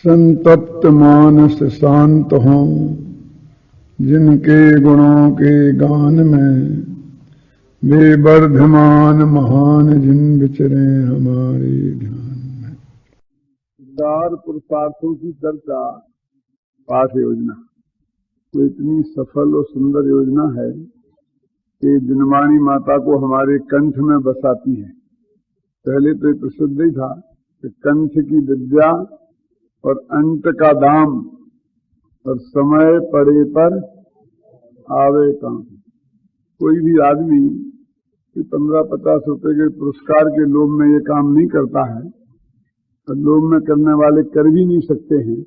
संतप्त मानस शांत हों, जिनके गुणों के गान में वे वर्धमान महान जिन विचरे हमारे ध्यान में। चार पुरुषार्थों की चर्चा पाठ योजना तो इतनी सफल और सुंदर योजना है कि जिनवाणी माता को हमारे कंठ में बसाती है। पहले तो प्रसिद्ध ही था कि कंठ की विद्या और अंत का दाम और समय पड़े पर आवे काम। कोई भी आदमी 15-50 रुपए के पुरस्कार के लोभ में ये काम नहीं करता है और लोभ में करने वाले कर भी नहीं सकते हैं।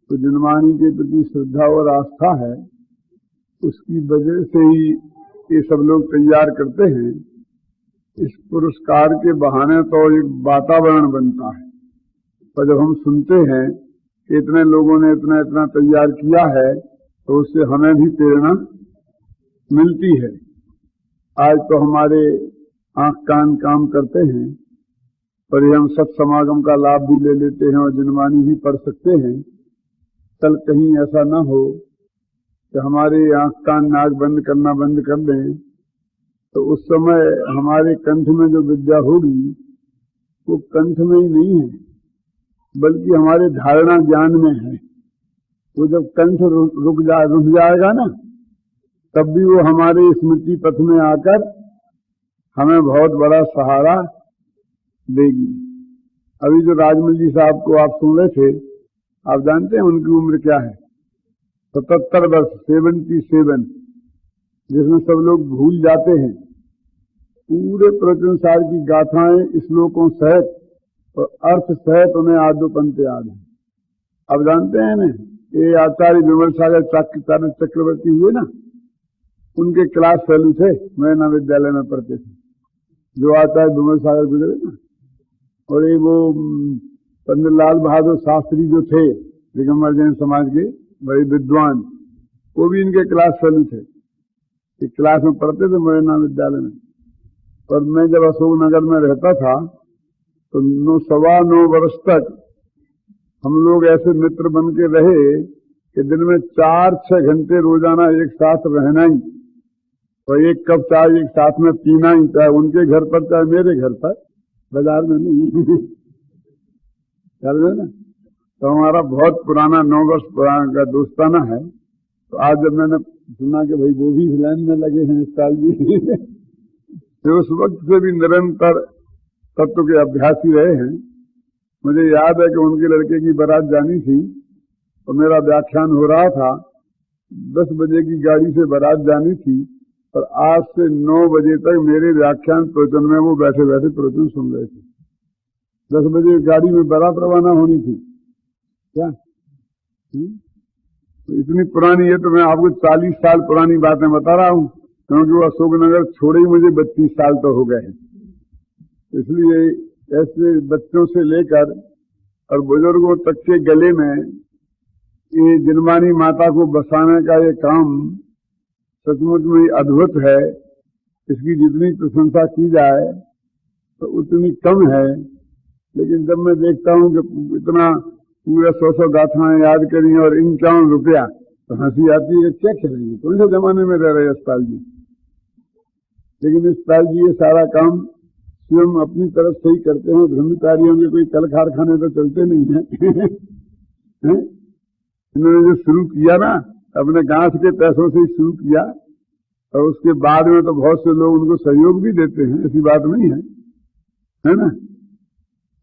तो जिनवाणी के प्रति श्रद्धा और आस्था है, उसकी वजह से ही ये सब लोग तैयार करते हैं। इस पुरस्कार के बहाने तो एक वातावरण बनता है, पर जब हम सुनते हैं कि इतने लोगों ने इतना इतना तैयार किया है तो उससे हमें भी प्रेरणा मिलती है। आज तो हमारे आंख कान काम करते हैं, पर हम सत्समागम का लाभ भी ले लेते हैं और जिनवाणी भी पढ़ सकते हैं। कल कहीं ऐसा न हो कि हमारे आंख कान नाक बंद करना बंद कर दें, तो उस समय हमारे कंठ में जो विद्या होगी वो कंठ में ही नहीं है, बल्कि हमारे धारणा ज्ञान में है। वो जब कंठ रुक जाएगा ना, तब भी वो हमारे स्मृति पथ में आकर हमें बहुत बड़ा सहारा देगी। अभी जो राजमल जी साहब को आप सुन रहे थे, आप जानते हैं उनकी उम्र क्या है? 77 वर्ष, 77, जिसमें सब लोग भूल जाते हैं। पूरे प्रवचन सार की गाथाएं श्लोकों सहित और अर्थ सहित उन्हें आद्योपंत याद है। अब जानते हैं ना, ये आचार्य विमल सागर चक्रवर्ती हुए ना, उनके क्लास फेलो थे, मैना विद्यालय में पढ़ते थे जो आचार्य विमल सागर गुजरे ना। और ये वो पंडित लाल बहादुर शास्त्री जो थे दिगंबर जैन समाज के बड़े विद्वान, वो भी इनके क्लास फेलो थे। एक क्लास में पढ़ते थे मैना विद्यालय में। और मैं जब अशोकनगर में रहता था तो 9-9.25 वर्ष तक हम लोग ऐसे मित्र बन के रहे कि दिन में 4-6 घंटे रोजाना एक साथ रहना ही और एक कप चाय एक साथ में पीना ही, चाहे उनके घर पर चाहे मेरे घर पर, बाजार में नहीं। चल रहे ना। तो हमारा बहुत पुराना 9 वर्ष पुराना का दोस्ताना है। तो आज जब मैंने सुना कि भाई वो भी हिलान में लगे हैं इस साल जी, तो उस वक्त से भी निरंतर तत्व के अभ्यासी रहे हैं। मुझे याद है कि उनके लड़के की बारात जानी थी और मेरा व्याख्यान हो रहा था। 10 बजे की गाड़ी से बारात जानी थी और आज से 9 बजे तक मेरे व्याख्यान प्रवचन में वो बैठे बैठे प्रवचन सुन रहे थे। 10 बजे गाड़ी में बारात रवाना होनी थी क्या? तो इतनी पुरानी है, तो मैं आपको 40 साल पुरानी बातें बता रहा हूं, क्योंकि वो अशोकनगर छोड़े ही मुझे 32 साल तो हो गए हैं। इसलिए ऐसे बच्चों से लेकर और बुजुर्गों तक के गले में ये जिनवाणी माता को बसाने का ये काम सचमुच में अद्भुत है। इसकी जितनी प्रशंसा की जाए तो उतनी कम है। लेकिन जब मैं देखता हूं कि इतना पूरा 100 गाथाएं याद करी और 51 रुपया, तो हंसी आती है। क्या करेंगे, कौन से जमाने में रह रहे अस्पताल जी। लेकिन अस्पताल जी ये सारा काम स्वयं अपनी तरफ से ही करते हैं। ब्रह्मचारियों के कोई कल कारखाने तो चलते नहीं है। इन्होंने जो शुरू किया ना, अपने गांव के पैसों से ही शुरू किया और उसके बाद में तो बहुत से लोग उनको सहयोग भी देते हैं, ऐसी बात नहीं है ना।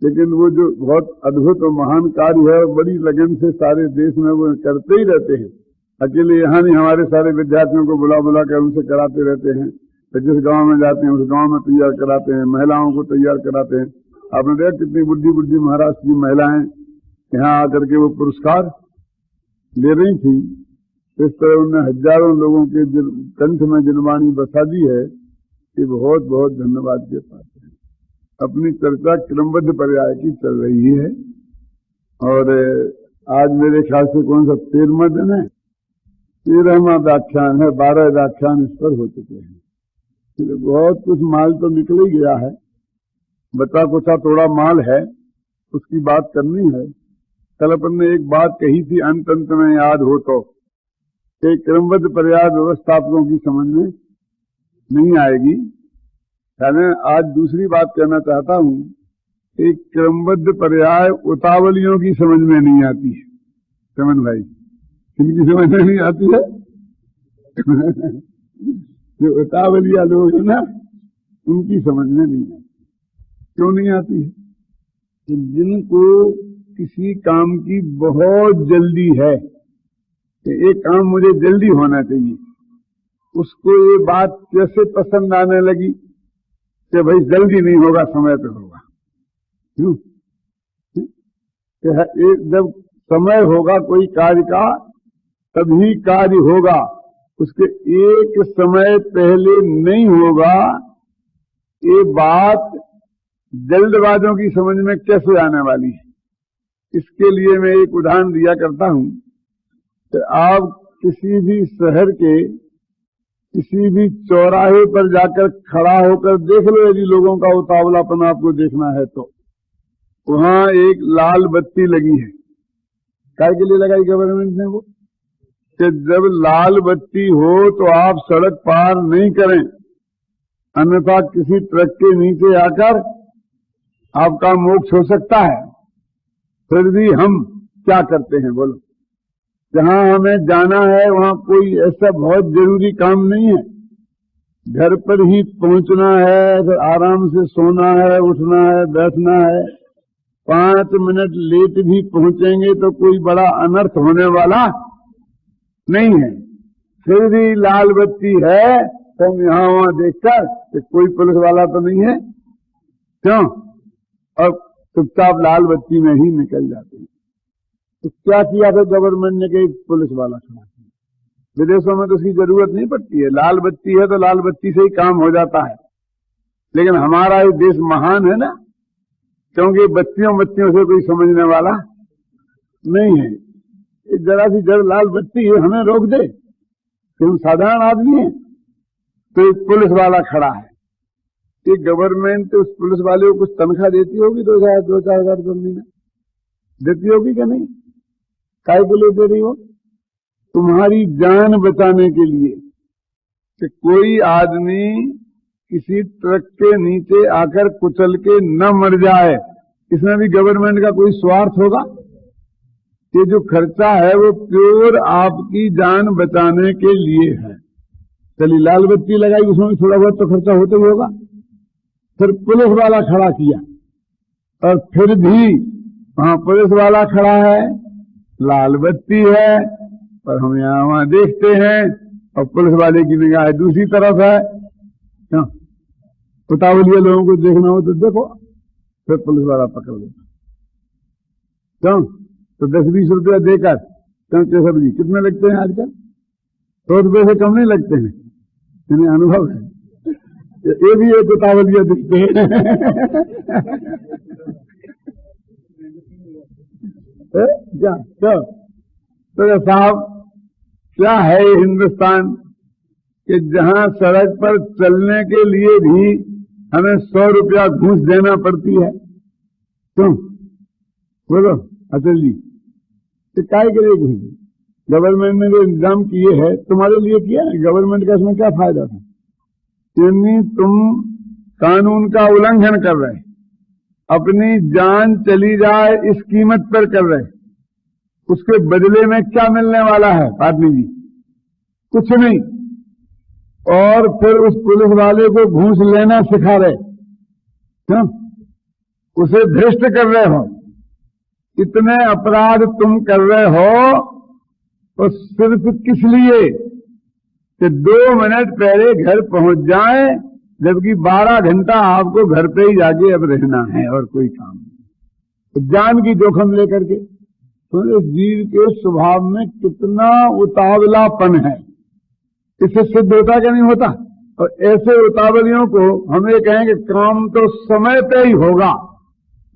लेकिन वो जो बहुत अद्भुत और महान कार्य है, बड़ी लगन से सारे देश में वो करते ही रहते हैं। अकेले यहाँ नहीं, हमारे सारे विद्यार्थियों को बुला बुला कर उनसे कराते रहते हैं। जिस गांव में जाते हैं उस गांव में तैयार कराते हैं, महिलाओं को तैयार कराते हैं। आपने देखा कितनी बुढ़ी महाराष्ट्र की महिलाएं यहाँ आकर के वो पुरस्कार ले रही थी। इस तरह उन्होंने हजारों लोगों के कंठ में जिनवाणी बसा दी है। ये बहुत बहुत धन्यवाद के पास है। अपनी चर्चा क्रमबद्ध पर्याय की चल रही है और आज मेरे ख्याल से कौन सा 13वां दिन है, 13वां व्याख्यान है। 12 व्याख्यान इस पर हो चुके हैं। बहुत कुछ माल तो निकल ही गया है, बचा कुचा थोड़ा माल है, उसकी बात करनी है। कल अपन ने एक बात कही थी, अंत अंत में याद हो तो, कि क्रमबद्ध पर्याय व्यवस्थापकों की समझ में नहीं आएगी। यानी आज दूसरी बात कहना चाहता हूं कि क्रमबद्ध पर्याय उतावलियों की समझ में नहीं आती है। समझ भाई, किनकी समझ में नहीं आती है? जो उतावलिया लोग है ना, उनकी समझ में नहीं आती। क्यों नहीं आती है? कि जिनको किसी काम की बहुत जल्दी है कि एक काम मुझे जल्दी होना चाहिए, उसको ये बात कैसे पसंद आने लगी कि भाई जल्दी नहीं होगा, समय पे होगा। क्यों? जब समय होगा कोई कार्य का तभी कार्य होगा, उसके एक समय पहले नहीं होगा। ये बात जल्दबाजों की समझ में कैसे आने वाली है? इसके लिए मैं एक उदाहरण दिया करता हूं कि आप किसी भी शहर के किसी भी चौराहे पर जाकर खड़ा होकर देख लो, यदि लोगों का उतावलापन आपको देखना है तो वहां एक लाल बत्ती लगी है। काय के लिए लगाई गवर्नमेंट ने वो? कि जब लाल बत्ती हो तो आप सड़क पार नहीं करें, अन्यथा किसी ट्रक के नीचे आकर आपका मोक्ष हो सकता है। फिर भी हम क्या करते हैं बोलो? जहां हमें जाना है वहां कोई ऐसा बहुत जरूरी काम नहीं है, घर पर ही पहुंचना है, फिर आराम से सोना है, उठना है, बैठना है। 5 मिनट लेट भी पहुंचेंगे तो कोई बड़ा अनर्थ होने वाला नहीं है। फिर भी लाल बत्ती है तो हम यहां वहां देखकर कि कोई पुलिस वाला तो नहीं है, क्यों? और चुपचाप लाल बत्ती में ही निकल जाते हैं। तो क्या किया था गवर्नमेंट ने? कि पुलिस वाला खड़ा किया। विदेशों में तो उसकी जरूरत नहीं पड़ती है, लाल बत्ती है तो लाल बत्ती से ही काम हो जाता है। लेकिन हमारा ये देश महान है ना, क्योंकि बत्तियों से कोई समझने वाला नहीं है। जरा सी जड़ लाल बत्ती है, हमें रोक दे कि हम साधारण आदमी हैं, तो एक पुलिस वाला खड़ा है। कि गवर्नमेंट उस पुलिस वाले को कुछ तनख्वाह देती होगी, 2-4 हजार रुपये महीना देती होगी क्या? नहीं। काय के लिए दे रही हो? तुम्हारी जान बचाने के लिए, कि कोई आदमी किसी ट्रक के नीचे आकर कुचल के न मर जाए, इसमें भी गवर्नमेंट का कोई स्वार्थ होगा? ये जो खर्चा है वो प्योर आपकी जान बचाने के लिए है। चलिए लाल बत्ती लगाई, उसमें भी थोड़ा बहुत तो खर्चा होता ही होगा। फिर पुलिस वाला खड़ा किया, और फिर भी वहां पुलिस वाला खड़ा है, लाल बत्ती है, और हम यहां वहां देखते हैं, और पुलिस वाले की निगाह दूसरी तरफ है। क्यों? उतावलिए लोगों को देखना हो तो देखो, फिर पुलिस वाला पकड़ लेता। क्यों? तो 10-20 रुपया देकर क्योंकि सब्जी कितने लगते हैं आजकल? 100 रुपये से कम नहीं लगते हैं। इन्हें अनुभव है, ये भी एक उतावलिया दिखते हैं। क्या तो साहब, क्या है हिंदुस्तान कि जहां सड़क पर चलने के लिए भी हमें 100 रुपया घूस देना पड़ती है? क्यों बोलो अचल जी? तो काय के लिए घूस? गवर्नमेंट ने जो इंतजाम किए हैं तुम्हारे लिए किया है, गवर्नमेंट का इसमें क्या फायदा था? यानी तुम कानून का उल्लंघन कर रहे, अपनी जान चली जाए इस कीमत पर कर रहे, उसके बदले में क्या मिलने वाला है पाटनी जी? कुछ नहीं। और फिर उस पुलिस वाले को घूस लेना सिखा रहे, क्यों? उसे भ्रष्ट कर रहे हो। इतने अपराध तुम कर रहे हो तो सिर्फ किस लिए कि 2 मिनट पहले घर पहुंच जाए, जबकि 12 घंटा आपको घर पे ही जाके अब रहना है और कोई काम नहीं। तो जान की जोखिम लेकर के, तो इस जीव के स्वभाव में कितना उतावलापन है, इससे सिद्ध होता क्या नहीं होता? और ऐसे उतावलियों को हम ये कहें कि काम तो समय पे ही होगा,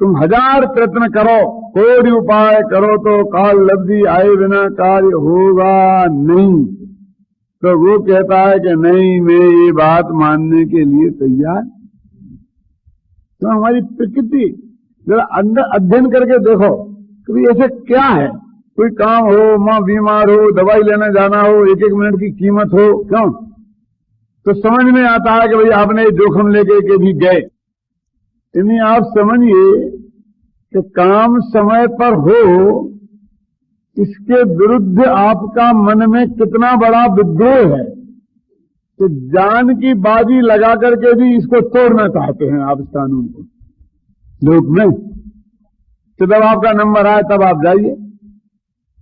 तुम 1000 प्रयत्न करो, कोई उपाय करो तो काल लब्धि आए बिना कार्य होगा नहीं। तो वो कहता है कि नहीं, मैं ये बात मानने के लिए तैयार। तो हमारी प्रकृति जरा अंदर अध्ययन करके देखो कभी ऐसे क्या है, कोई काम हो, माँ बीमार हो, दवाई लेने जाना हो, एक एक मिनट की कीमत हो, क्यों तो समझ में आता है कि भाई आपने जोखिम लेके के भी गए। यानी आप समझिए कि काम समय पर हो, इसके विरुद्ध आपका मन में कितना बड़ा विद्रोह है, तो जान की बाजी लगा करके भी इसको तोड़ना चाहते हैं आप इस कानून को लोक में। तो जब आपका नंबर आए तब आप जाइए,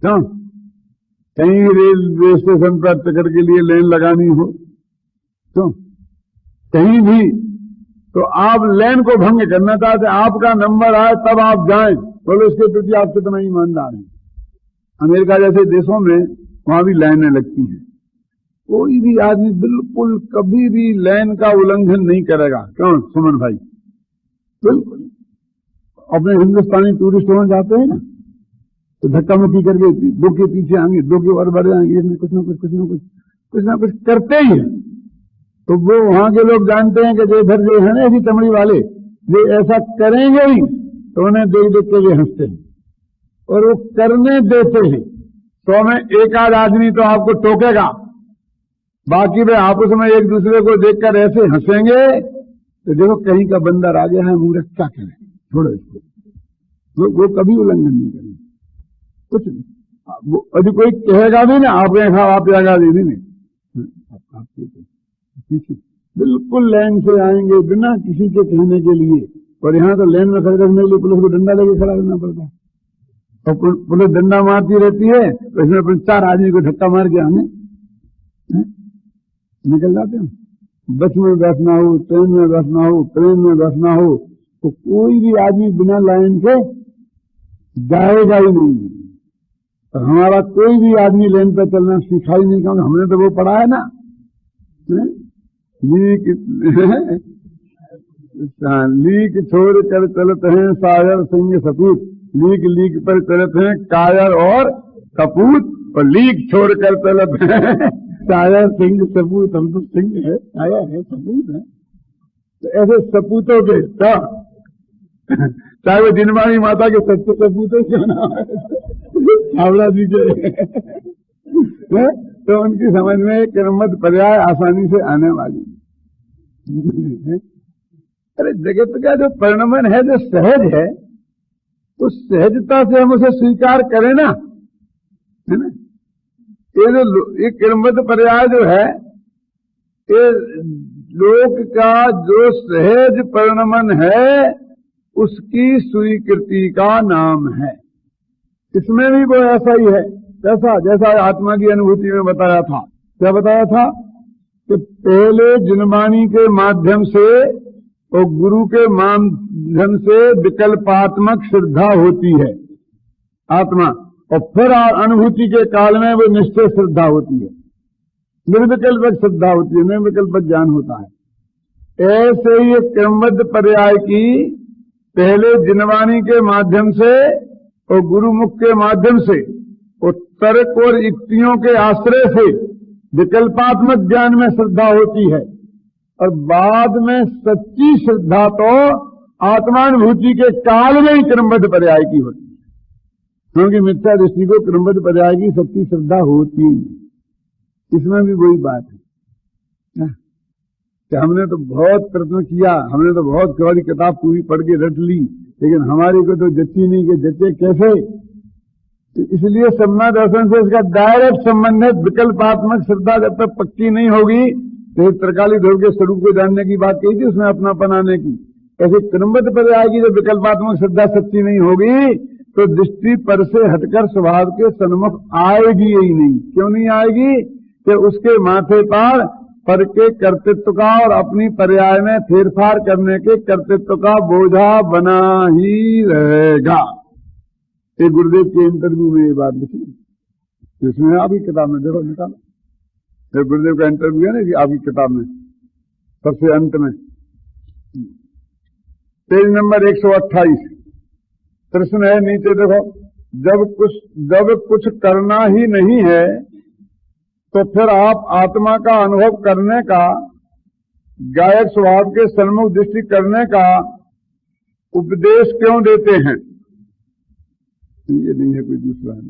क्यों कहीं रेलवे स्टेशन पर टिकट के लिए लाइन लगानी हो, क्यों कहीं भी, तो आप लाइन को भंग करना चाहते, आपका नंबर आए तब आप जाएं। बोलो इसके प्रति आप कितना ईमानदार हैं। अमेरिका जैसे देशों में वहां भी लाइनें लगती हैं, कोई भी आदमी बिल्कुल कभी भी लाइन का उल्लंघन नहीं करेगा, क्यों सुमन भाई, बिल्कुल। अपने हिंदुस्तानी टूरिस्ट वहां जाते हैं ना, तो धक्का मुक्की करके दो के पीछे आएंगे, दो के और बढ़ जाएंगे, कुछ ना कुछ करते ही है। तो वो वहां के लोग जानते हैं कि जो इधर जो है ना ऐसी चमड़ी वाले, जो ऐसा करेंगे ही, तो उन्हें देख देख के वे हंसते हैं और वो करने देते हैं। तो में एक आध आदमी तो आपको टोकेगा, बाकी वे आपस में एक दूसरे को देखकर ऐसे हंसेंगे, तो देखो कहीं का बंदर आ गया है, मूर्ख क्या करें, छोड़ो इसको। वो कभी उल्लंघन नहीं करेंगे, कुछ नहीं। अभी कोई कहेगा भी ना आप यहाँ आप आगा दीदी नहीं, बिल्कुल लाइन से आएंगे बिना किसी के कहने के लिए। और यहाँ तो लाइन में खड़े रखने के लिए पुलिस को डंडा लेके खड़ा रहना पड़ता है, और पुलिस डंडा मारती रहती है, तो इसमें अपने 4 आदमी को धक्का मार के आने निकल जाते हैं। बस में बैठना हो, ट्रेन में बैठना हो, ट्रेन में बैठना हो, तो कोई भी आदमी बिना लाइन के जाएगा ही नहीं। और हमारा कोई भी आदमी लाइन पर चलना सीखा ही नहीं, क्योंकि हमने तो वो पढ़ा है ना, लीक छोड़ कर चलते हैं सागर सिंह सपूत, लीक लीक पर चलते हैं कायर और कपूत, और लीक छोड़ कर चलते हैं कायर सिंह सपूत। हम तो सिंह है, कायर है, सपूत है। तो ऐसे सपूतों के चाहे वो जिनवाणी माता के सच्चे सपूतों क्यों ना हावड़ा दीजिए, तो उनकी समझ में क्रमबद्ध पर्याय आसानी से आने वाली। अरे जगत का जो परिणमन है, जो सहज है, तो सहजता से हम उसे स्वीकार करें ना, है ना। ये क्रमबद्ध पर्याय जो है, ये लोक का जो सहज परिणमन है, उसकी स्वीकृति का नाम है। इसमें भी वो ऐसा ही है, जैसा आत्मा की अनुभूति में बताया था। क्या बताया था कि पहले जिनवाणी के माध्यम से और गुरु के माध्यम से विकल्पात्मक श्रद्धा होती है आत्मा, और फिर अनुभूति के काल में वो निश्चय श्रद्धा होती है, निर्विकल्पक श्रद्धा होती है, निर्विकल्पक ज्ञान होता है। ऐसे ही क्रमबद्ध पर्याय की पहले जिनवाणी के माध्यम से और गुरुमुख के माध्यम से और तर्क और युक्तियों के आश्रय से विकल्पात्मक ज्ञान में श्रद्धा होती है, और बाद में सच्ची श्रद्धा तो आत्मानुभूति के काल में ही क्रमबद्ध पर्याय की होती है, क्योंकि मिथ्या दृष्टि को क्रमबद्ध पर्याय की सच्ची श्रद्धा होती है। इसमें भी वही बात है कि हमने तो बहुत प्रयत्न किया, हमने तो बहुत कई किताब पूरी पढ़ के रट ली, लेकिन हमारी को तो जच्ची नहीं, कि जच्चे कैसे। इसलिए सम्मा दर्शन से इसका डायरेक्ट संबंध है। विकल्पात्मक श्रद्धा जब तक पक्की नहीं होगी, तो त्रिकाली ध्रुव के स्वरूप को जानने की बात कही थी उसमें अपनापन आने की, ऐसे क्रमबद्ध पर आएगी। जब विकल्पात्मक श्रद्धा सच्ची नहीं होगी, तो दृष्टि पर से हटकर स्वभाव के सन्मुख आएगी ही नहीं। क्यों नहीं आएगी? कि उसके माथे पर पर के कर्तृत्व का और अपनी पर्याय में फेरफार करने के कर्तृत्व का बोझा बना ही रहेगा। ये गुरुदेव के इंटरव्यू में ये बात लिखी, जिसमें आपकी किताब में देखो निकालो, गुरुदेव का इंटरव्यू है ना कि आपकी किताब में सबसे अंत में पेज नंबर 128 प्रश्न है नीचे देखो, जब कुछ करना ही नहीं है तो फिर आप आत्मा का अनुभव करने का, गायक स्वभाव के सन्मुख दृष्टि करने का उपदेश क्यों देते हैं? ये नहीं है, कोई दूसरा है।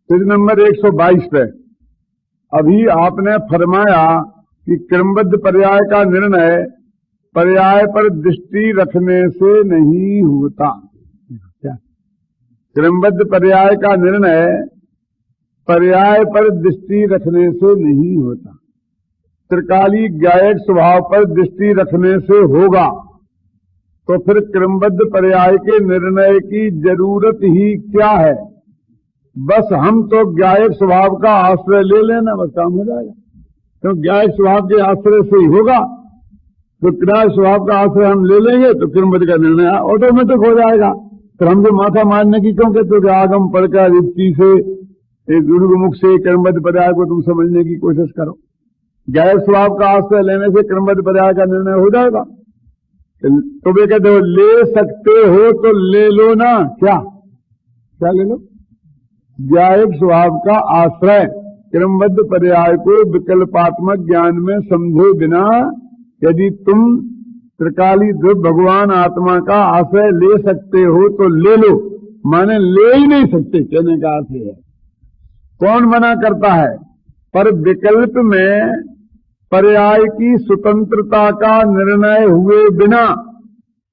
पेज नंबर 122 पे अभी आपने फरमाया कि क्रमबद्ध पर्याय का निर्णय पर्याय पर दृष्टि रखने से नहीं होता। क्या? क्रमबद्ध पर्याय का निर्णय पर्याय पर दृष्टि रखने से नहीं होता, त्रिकाली गायक स्वभाव पर दृष्टि रखने से होगा। तो फिर क्रमबद्ध पर्याय के निर्णय की जरूरत ही क्या है? बस हम तो गायक स्वभाव का आश्रय ले लेना, बस काम हो जाएगा। तो गायक स्वभाव के आश्रय से ही होगा। तो क्रिया स्वभाव का आश्रय हम ले लेंगे तो क्रमबद्ध का निर्णय ऑटोमेटिक हो जाएगा। फिर हमको माथा मारने की क्यों कहते हो कि आगम पढ़कर युक्ति से, एक गुरुमुख से क्रमबद्ध पर्याय को तुम समझने की कोशिश करो। गायक स्वभाव का आश्रय लेने से क्रमबद्ध पर्याय का निर्णय हो जाएगा। तो वे कहते हो ले सकते हो तो ले लो ना। क्या क्या ले लो? गायक स्वभाव का आश्रय क्रमबद्ध पर्याय को विकल्पात्मक ज्ञान में समझे बिना यदि तुम त्रिकाली ध्रुव भगवान आत्मा का आश्रय ले सकते हो तो ले लो, माने ले ही नहीं सकते कहने का अर्थ है। कौन मना करता है? पर विकल्प में पर्याय की स्वतंत्रता का निर्णय हुए बिना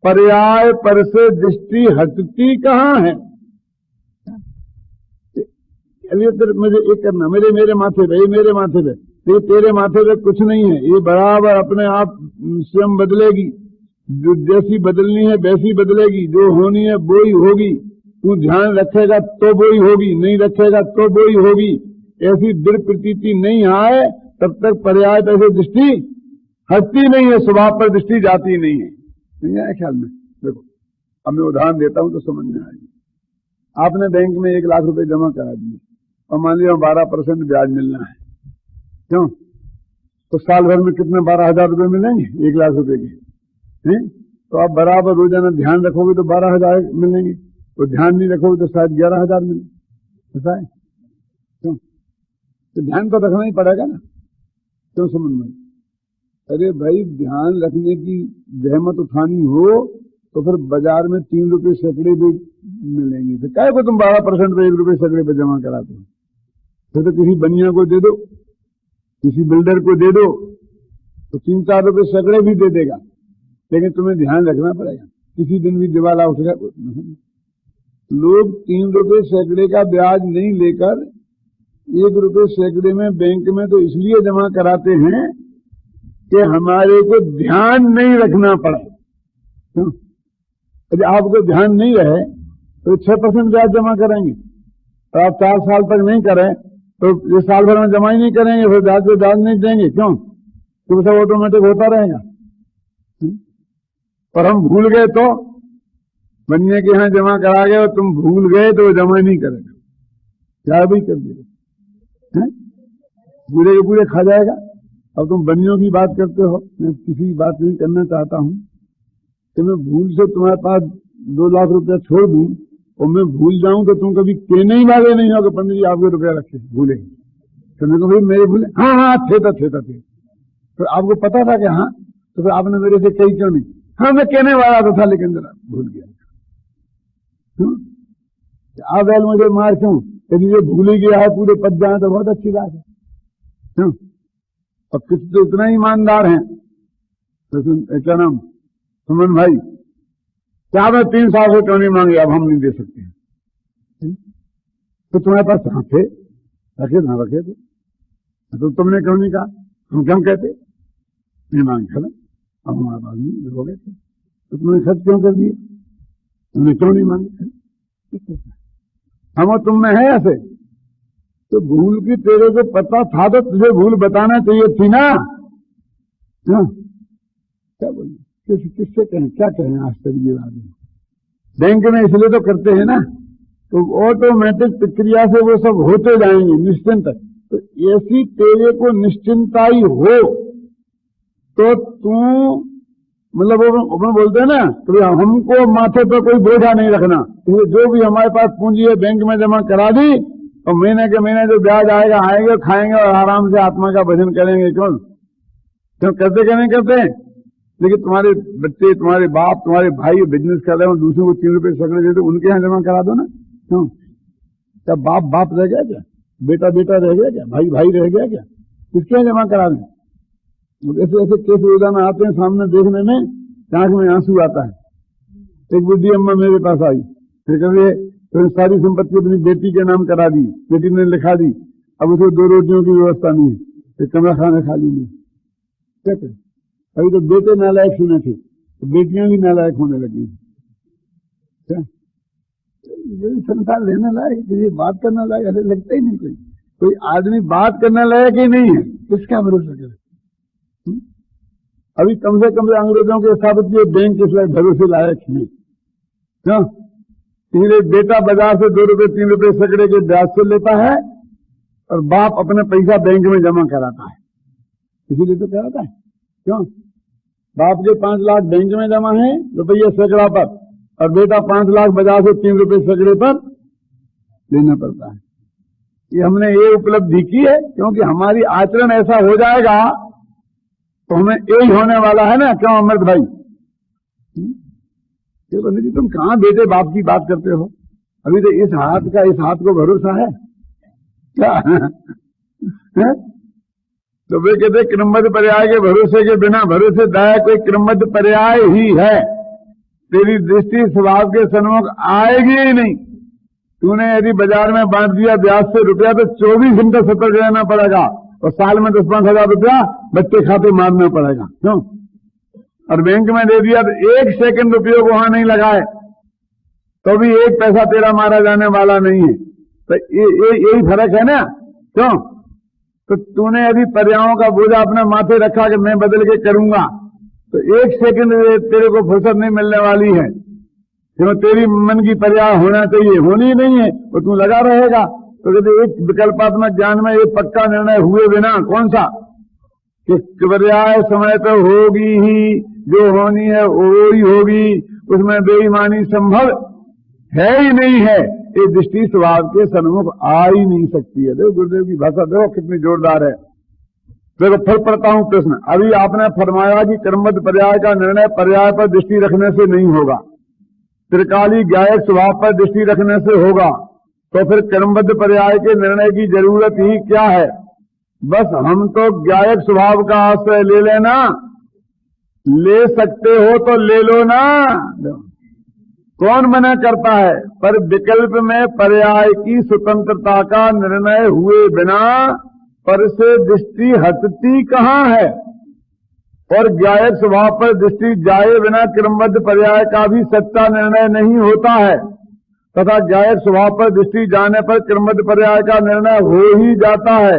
पर्याय पर से दृष्टि हटती कहां है? चलिए मुझे एक करना, मेरे माथे पे, मेरे माथे पे, ये तेरे माथे पे कुछ नहीं है। ये बराबर अपने आप स्वयं बदलेगी। जो जैसी बदलनी है वैसी बदलेगी, जो होनी है वो ही होगी। तू ध्यान रखेगा तो वो ही होगी, नहीं रखेगा तो वो ही होगी। ऐसी दृढ़ प्रतीति नहीं आए तब तक पर्याय पर से दृष्टि हटती नहीं है, स्वभाव पर दृष्टि जाती नहीं है। नहीं आया ख्याल में? देखो अब मैं उदाहरण देता हूं तो समझ में आएगी। आपने बैंक में 1 लाख रुपए जमा करा दिए और मान लिया 12% ब्याज मिलना है, क्यों? तो साल भर में कितने 12,000 रुपए मिलेंगे 1 लाख रुपए के, हैं? तो आप बराबर रोजाना ध्यान रखोगे तो 12,000 मिलेंगे, तो ध्यान नहीं रखोगे तो शायद 11,000 मिले। ऐसा है? क्यों? तो ध्यान तो रखना ही पड़ेगा ना। क्यों समझ में? अरे भाई ध्यान रखने की जहमत उठानी हो तो फिर बाजार में 3 रुपए सैकड़े भी मिलेंगे। तो क्या को तुम 12% पे 1 रुपए सैकड़े पे जमा कराते हो? फिर तो किसी बनिया को दे दो, किसी बिल्डर को दे दो, तो 3-4 रुपए सैकड़े भी दे देगा। लेकिन तुम्हें ध्यान रखना पड़ेगा, किसी दिन भी दिवाला उठेगा। लोग 3 रुपए सैकड़े का ब्याज नहीं लेकर 1 रुपए सैकड़े में बैंक में तो इसलिए जमा कराते हैं कि हमारे को ध्यान नहीं रखना पड़े। यदि आपको ध्यान नहीं रहे तो 6% ब्याज जमा करेंगे, और आप 4 साल तक नहीं करें तो ये साल भर में जमा ही नहीं करेंगे, फिर ब्याज पे ब्याज नहीं देंगे। क्यों? तो सब ऑटोमेटिक होता रहेगा। पर हम भूल गए तो बनने के यहां जमा करा गए और तुम भूल गए तो जमा नहीं करेगा, क्या भी कर देगा, पूरे के पूरे खा जाएगा। अब तुम बनियों की बात करते हो, मैं किसी बात नहीं करना चाहता हूं कि मैं भूल से तुम्हारे पास 2 लाख रुपया छोड़ दूं और मैं भूल जाऊं तो तुम कभी कहने ही वाले नहीं हो कि पंडित जी आपके रुपया रखे भूले। तो मैं भाई मेरे भूले, हाँ थे। तो आपको पता था कि हाँ, तो फिर आपने मेरे से कही क्यों नहीं? हाँ मैं कहने वाला तो था लेकिन जरा भूल गया। आप मुझे मार क्यों? यदि ये भूल ही गया है पूरे पद जाए तो बहुत अच्छी बात है। क्यों? अब कुछ तो इतना ईमानदार हैं, तो क्या नाम सुमन भाई, क्या मैं 3 साल से क्यों नहीं मांगे? अब हम नहीं दे सकते। तो तुम्हारे पास कहां थे? रखे ना रखे थे तो तुमने क्यों नहीं कहा? हम क्यों कहते नहीं मांगे? अब हमारे पास नहीं हो गए थे तो तुमने खर्च क्यों कर दिए? तुमने क्यों नहीं मांगे? हम और तुम में है ऐसे? तो भूल की तेरे को पता था तो तुझे भूल बताना चाहिए थी ना। क्या बोलिए, किससे कहें, क्या कहें? आश्चर्य आदमी बैंक में इसलिए तो करते हैं ना, तो ऑटोमेटिक प्रक्रिया से वो सब होते जाएंगे निश्चिंत। तो ऐसी तेरे को निश्चिंताई हो तो तू मतलब वो बोलते हैं ना, तो हमको माथे पर कोई बोझा नहीं रखना। तो जो भी हमारे पास पूंजी है बैंक में जमा करा दी और महीने के महीने जो ब्याज आएगा आएंगे, खाएंगे और आराम से आत्मा का भजन करेंगे। क्यों करते क्या नहीं करते? लेकिन तुम्हारे बच्चे, तुम्हारे बाप, तुम्हारे भाई बिजनेस कर रहे हो, दूसरों को 3 रुपए सगड़े देते, उनके यहाँ जमा करा दो ना। क्यों? क्या बाप बाप रह गया क्या? बेटा बेटा रह गया क्या? भाई भाई रह गया क्या? किसके यहाँ जमा करा दें? ऐसे ऐसे केस रोजाना आते हैं सामने, देखने में आंख में आंसू आता है। एक बुढ़ी अम्मा मेरे पास आई, फिर कभी तो सारी संपत्ति अपनी बेटी के नाम करा दी, बेटी ने लिखा दी, अब उसे 2 रोटियों की व्यवस्था नहीं है, फिर कमरा खाने खाली नहीं। क्या करें? अभी तो बेटे नालायक सुने थे, तो बेटियां भी नालायक होने लगी। क्या संसार लेने लायक, किसी बात करने लायक ऐसे लगता ही नहीं। कोई आदमी बात करने लायक ही नहीं है, किसका भरोसा करे? अभी कम से कम अंग्रेजों के स्थापित किए बैंक इस भरोसे लायक है। क्यों? इसलिए बेटा बाजार से 2 रुपए 3 रुपए सैकड़े के ब्याज से लेता है और बाप अपने पैसा बैंक में जमा कराता है। इसीलिए तो कराता है। क्यों? बाप के 5 लाख बैंक में जमा है रुपये सैकड़ा पर, और बेटा 5 लाख बाजार से 3 रुपए सैकड़े पर लेना पड़ता है। ये हमने ये उपलब्धि की है, क्योंकि हमारी आचरण ऐसा हो जाएगा तो हमें यही होने वाला है ना। क्यों अमृत भाई? पंडित जी तुम कहां बेटे बाप की बात करते हो? अभी तो इस हाथ को भरोसा है क्या? है? तो वे कहते क्रमबद्ध पर्याय के भरोसे के बिना भरोसे दायक कोई क्रमबद्ध पर्याय ही है। तेरी दृष्टि स्वभाव के सन्मुख आएगी ही नहीं। तूने यदि बाजार में बांट दिया ब्याज से रुपया, तो 24 घंटे सतर्क रहना पड़ेगा, और साल में 10-5 हजार रुपया बच्चे खाते मारना पड़ेगा। क्यों? और बैंक में दे दिया तो 1 सेकंड रुपये को वहां नहीं लगाए तो भी 1 पैसा तेरा मारा जाने वाला नहीं है। तो यही फर्क है ना। क्यों? तो तूने यदि पर्यायों का बोझा अपने माथे रखा कि मैं बदल के करूंगा, तो 1 सेकंड तेरे को फुर्सत नहीं मिलने वाली है। जो तेरी मन की पर्याय होना चाहिए, होनी नहीं है, तो तू लगा रहेगा। तो यदि एक विकल्पात्मक ज्ञान में एक पक्का निर्णय हुए बिना, कौन सा कि पर्याय समय तो होगी ही, जो होनी है वो ही होगी, उसमें बेईमानी संभव है ही नहीं है, ये दृष्टि स्वभाव के सन्मुख आ ही नहीं सकती है। देखो गुरुदेव की भाषा देखो कितनी जोरदार है। देखो फिर पढ़ता हूं प्रश्न। अभी आपने फरमाया कि क्रमबद्ध पर्याय का निर्णय पर्याय पर दृष्टि रखने से नहीं होगा, त्रिकाली ज्ञायक स्वभाव पर दृष्टि रखने से होगा। तो फिर क्रमबद्ध पर्याय के निर्णय की जरूरत ही क्या है? बस हम तो ज्ञायक स्वभाव का आश्रय ले लेना। ले सकते हो तो ले लो ना, कौन मना करता है? पर विकल्प में पर्याय की स्वतंत्रता का निर्णय हुए बिना पर से दृष्टि हटती कहां है? और ज्ञायक स्वभाव पर दृष्टि जाए बिना क्रमबद्ध पर्याय का भी सच्चा निर्णय नहीं होता है, तथा ज्ञायक स्वभाव पर दृष्टि जाने पर क्रमबद्ध पर्याय का निर्णय हो ही जाता है।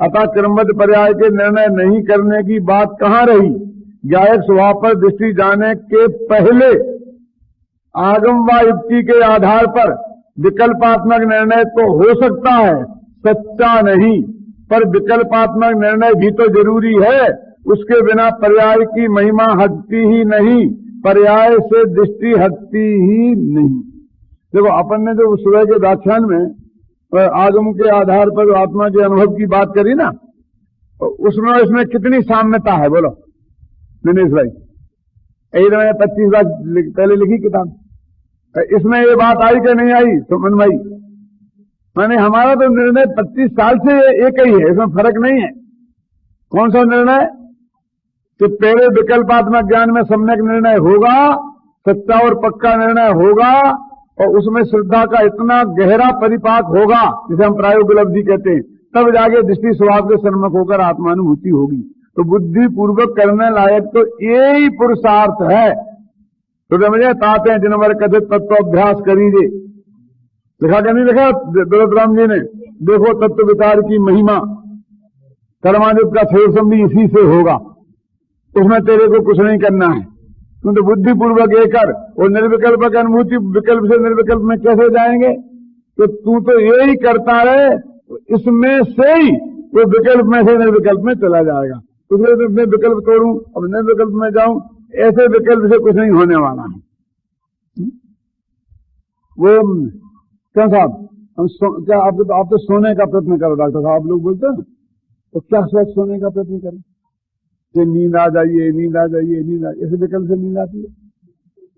अतः क्रमबद्ध पर्याय के निर्णय नहीं करने की बात कहां रही? ज्ञायक स्वभाव पर दृष्टि जाने के पहले आगम व युक्ति के आधार पर विकल्पात्मक निर्णय तो हो सकता है, सच्चा नहीं। पर विकल्पात्मक निर्णय भी तो जरूरी है, उसके बिना पर्याय की महिमा हटती ही नहीं, पर्याय से दृष्टि हटती ही नहीं। देखो अपन ने जो सुबह के व्याख्यान में आगम के आधार पर आत्मा के अनुभव की बात करी ना, तो उसमें इसमें कितनी साम्यता है बोलो दिनेश भाई? यही तो मैंने 25 बार पहले लिखी किताब, इसमें ये बात आई कि नहीं आई सुमन भाई? मैंने हमारा तो निर्णय 25 साल से एक ही है, इसमें फर्क नहीं है। कौन सा निर्णय? कि पहले विकल्पात्मक ज्ञान में सम्यक निर्णय होगा, सच्चा और पक्का निर्णय होगा, और उसमें श्रद्धा का इतना गहरा परिपाक होगा जिसे हम प्रायोपलब्धि कहते हैं, तब जाके दृष्टि स्वभाव के सन्मुख होकर आत्मानुभूति होगी। तो बुद्धि पूर्वक करने लायक तो यही पुरुषार्थ है। तो समझे ताते हैं जिनवर कथित तत्वाभ्यास करीजे, लिखा क्या नहीं लिखा दौलत राम जी ने? देखो तत्व विचार की महिमा, कर्मादित का क्षेत्रम भी इसी से होगा, उसमें तेरे को कुछ नहीं करना है। तुम तो बुद्धि पूर्वक ये कर, और निर्विकल्प अनुभूति विकल्प से निर्विकल्प में कैसे जाएंगे? तो तू तो यही करता रहे, इसमें से ही वो विकल्प में से निर्विकल्प में चला जाएगा। तो मैं विकल्प तोड़ूं अब निर्विकल्प में जाऊं, ऐसे विकल्प से कुछ नहीं होने वाला है। वो क्या साहब, क्या आप तो सोने का प्रयत्न करो, डॉक्टर साहब लोग बोलते हैं, तो क्या सोच सोने का प्रयत्न करें? कि नींद आ जाइए, नींद आ जाइए, नींद आ जाइए, ऐसे विकल्प से नींद आती है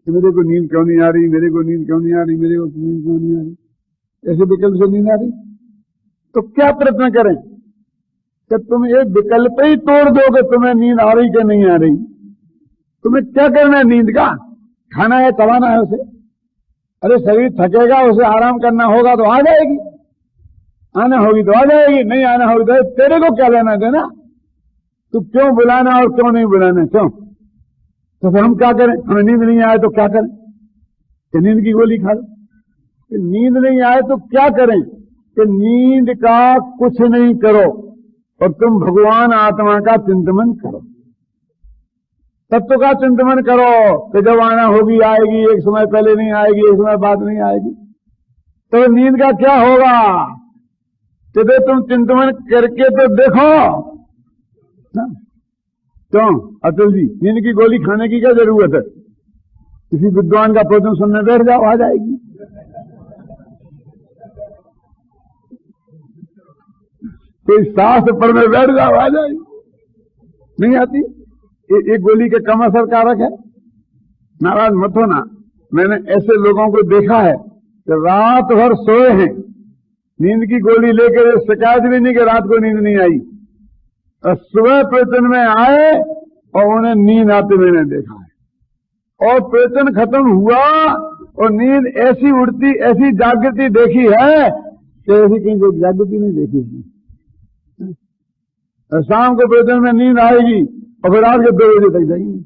कि मेरे को नींद क्यों नहीं आ रही, मेरे को नींद क्यों नहीं आ रही, मेरे को नींद क्यों नहीं आ रही, ऐसे विकल्प से नींद आ रही। तो क्या प्रयत्न करें कि तुम एक विकल्प ही तोड़ दो कि तुम्हें नींद आ रही कि नहीं आ रही। तुम्हें क्या करना है नींद का? खाना है, चलाना है उसे। अरे शरीर थकेगा, उसे आराम करना होगा तो आ जाएगी, आना होगी तो आ जाएगी, नहीं आना होगी तो तेरे को क्या लेना देना? तू क्यों बुलाना और क्यों नहीं बुलाना, क्यों? तो फिर हम क्या करें? हमें नींद नहीं आए तो क्या करें? कि नींद की गोली खा लो। कि नींद नहीं आए तो क्या करें? कि नींद का कुछ नहीं करो और तुम भगवान आत्मा का चिंतन करो, तत्व का चिंतन करो कि जब आना होगी आएगी, एक समय पहले नहीं आएगी, एक समय बाद नहीं आएगी। तो नींद का क्या होगा? कि तुम चिंतन करके तो देखो। क्यों अतुल जी, नींद की गोली खाने की क्या जरूरत है? किसी विद्वान का प्रवचन सुनने बैठ जाओ, आ जाएगी। कोई शास्त्र पढ़ने बैठ जाओ, आ जाएगी। नहीं आती? एक गोली के कम असर कारक है। नाराज मत होना, मैंने ऐसे लोगों को देखा है कि रात भर सोए हैं, नींद की गोली लेकर शिकायत भी नहीं कि रात को नींद नहीं आई, और सुबह प्रवचन में आए और उन्हें नींद आते मैंने देखा है। और प्रवचन खत्म हुआ और नींद ऐसी उड़ती, ऐसी जागृति देखी है कि ऐसी कहीं कोई जागृति नहीं देखी है। शाम को प्रवचन में नींद आएगी और फिर रात के 2 बजे तक जाएंगे।